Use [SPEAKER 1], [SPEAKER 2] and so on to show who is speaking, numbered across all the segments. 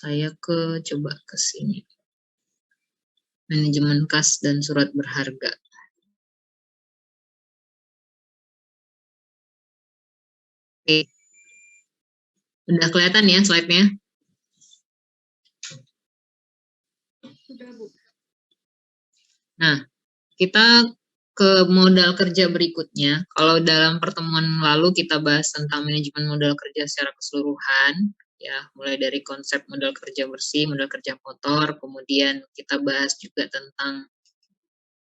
[SPEAKER 1] Saya coba ke sini. Manajemen kas dan surat berharga. Oke. Udah kelihatan ya slide-nya?
[SPEAKER 2] Sudah, Bu.
[SPEAKER 1] Nah, kita ke modal kerja berikutnya. Kalau dalam pertemuan lalu kita bahas tentang manajemen modal kerja secara keseluruhan, ya, mulai dari konsep modal kerja bersih, modal kerja kotor, kemudian kita bahas juga tentang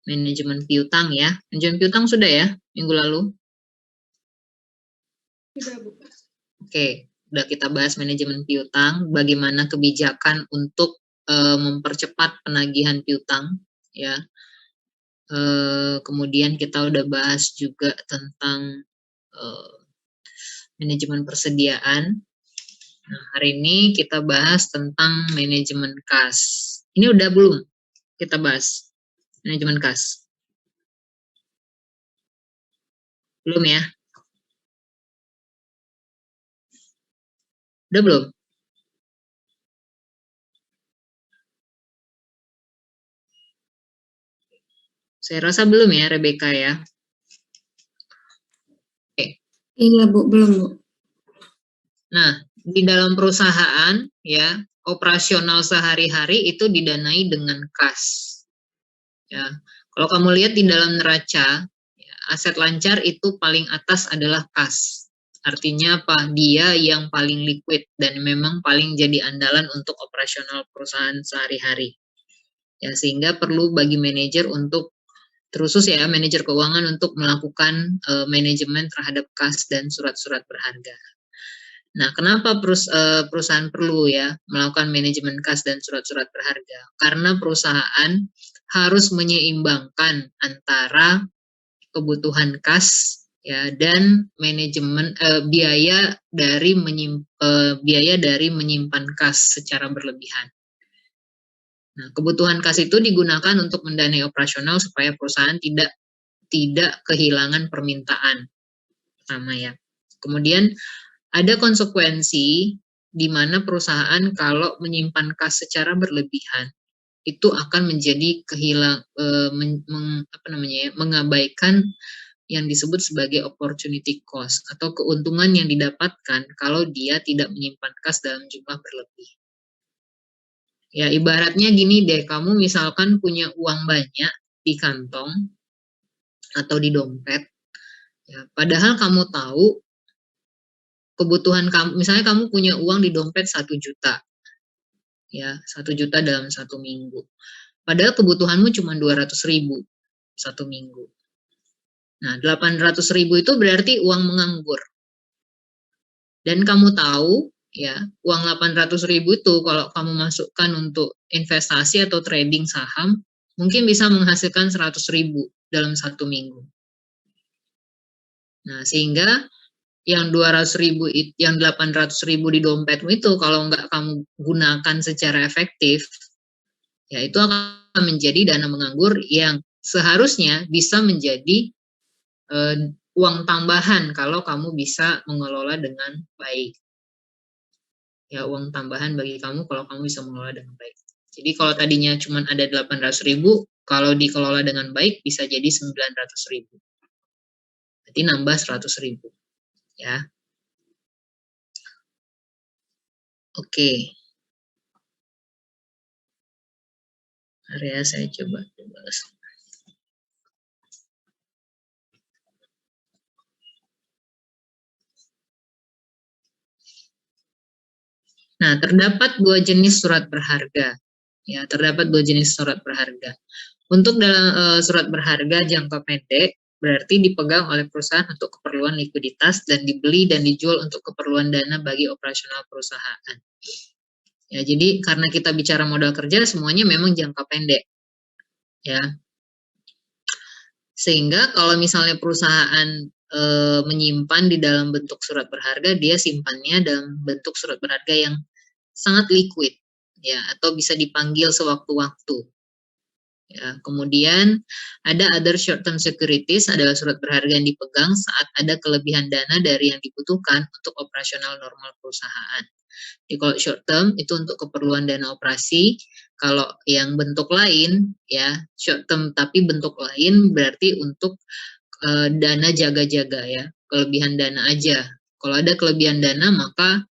[SPEAKER 1] manajemen piutang ya. Manajemen piutang sudah ya minggu lalu?
[SPEAKER 2] Sudah, Bu.
[SPEAKER 1] Oke, udah kita bahas manajemen piutang, bagaimana kebijakan untuk mempercepat penagihan piutang, ya. Kemudian kita udah bahas juga tentang manajemen persediaan. Nah, hari ini kita bahas tentang manajemen kas. Ini udah belum kita bahas manajemen kas? Belum ya? Udah belum? Saya rasa belum ya, Rebecca ya. Oke.
[SPEAKER 2] Iya, Bu, belum, Bu.
[SPEAKER 1] Nah, di dalam perusahaan ya, operasional sehari-hari itu didanai dengan kas. Ya, kalau kamu lihat di dalam neraca, ya, aset lancar itu paling atas adalah kas. Artinya apa? Dia yang paling liquid dan memang paling jadi andalan untuk operasional perusahaan sehari-hari. Ya, sehingga perlu bagi manajer untuk terusus ya, manajer keuangan untuk melakukan manajemen terhadap kas dan surat-surat berharga. Nah, kenapa perusahaan perlu ya melakukan manajemen kas dan surat-surat berharga? Karena perusahaan harus menyeimbangkan antara kebutuhan kas ya dan manajemen biaya dari menyimpan kas secara berlebihan. Nah, kebutuhan kas itu digunakan untuk mendanai operasional supaya perusahaan tidak kehilangan permintaan pertama ya. Kemudian ada konsekuensi di mana perusahaan kalau menyimpan kas secara berlebihan itu akan menjadi mengabaikan yang disebut sebagai opportunity cost atau keuntungan yang didapatkan kalau dia tidak menyimpan kas dalam jumlah berlebih. Ya, ibaratnya gini deh, kamu misalkan punya uang banyak di kantong atau di dompet, ya, padahal kamu tahu kebutuhan kamu, misalnya kamu punya uang di dompet 1 juta, ya 1 juta dalam 1 minggu. Padahal kebutuhanmu cuma 200.000 1 minggu. Nah, 800.000 itu berarti uang menganggur. Dan kamu tahu, ya, uang 800.000 itu kalau kamu masukkan untuk investasi atau trading saham, mungkin bisa menghasilkan 100.000 dalam 1 minggu. Nah, sehingga yang 200.000 yang 800.000 di dompetmu itu kalau nggak kamu gunakan secara efektif, ya itu akan menjadi dana menganggur yang seharusnya bisa menjadi uang tambahan kalau kamu bisa mengelola dengan baik. Ya, uang tambahan bagi kamu kalau kamu bisa mengelola dengan baik. Jadi kalau tadinya cuma ada 800.000, kalau dikelola dengan baik bisa jadi 900.000. Berarti nambah 100.000. Ya. Oke. Area saya coba. Nah, terdapat 2 jenis surat berharga. Ya, terdapat 2 jenis surat berharga. Untuk dalam surat berharga jangka pendek berarti dipegang oleh perusahaan untuk keperluan likuiditas dan dibeli dan dijual untuk keperluan dana bagi operasional perusahaan. Ya, jadi karena kita bicara modal kerja semuanya memang jangka pendek. Ya. Sehingga kalau misalnya perusahaan menyimpan di dalam bentuk surat berharga, dia simpannya dalam bentuk surat berharga yang sangat liquid, ya, atau bisa dipanggil sewaktu-waktu. Ya, kemudian ada other short-term securities, adalah surat berharga yang dipegang saat ada kelebihan dana dari yang dibutuhkan untuk operasional normal perusahaan. Jadi kalau short term itu untuk keperluan dana operasi, kalau yang bentuk lain ya short term tapi bentuk lain berarti untuk dana jaga-jaga ya, kelebihan dana aja. Kalau ada kelebihan dana maka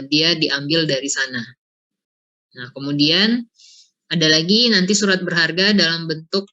[SPEAKER 1] dia diambil dari sana. Nah, kemudian ada lagi nanti surat berharga dalam bentuk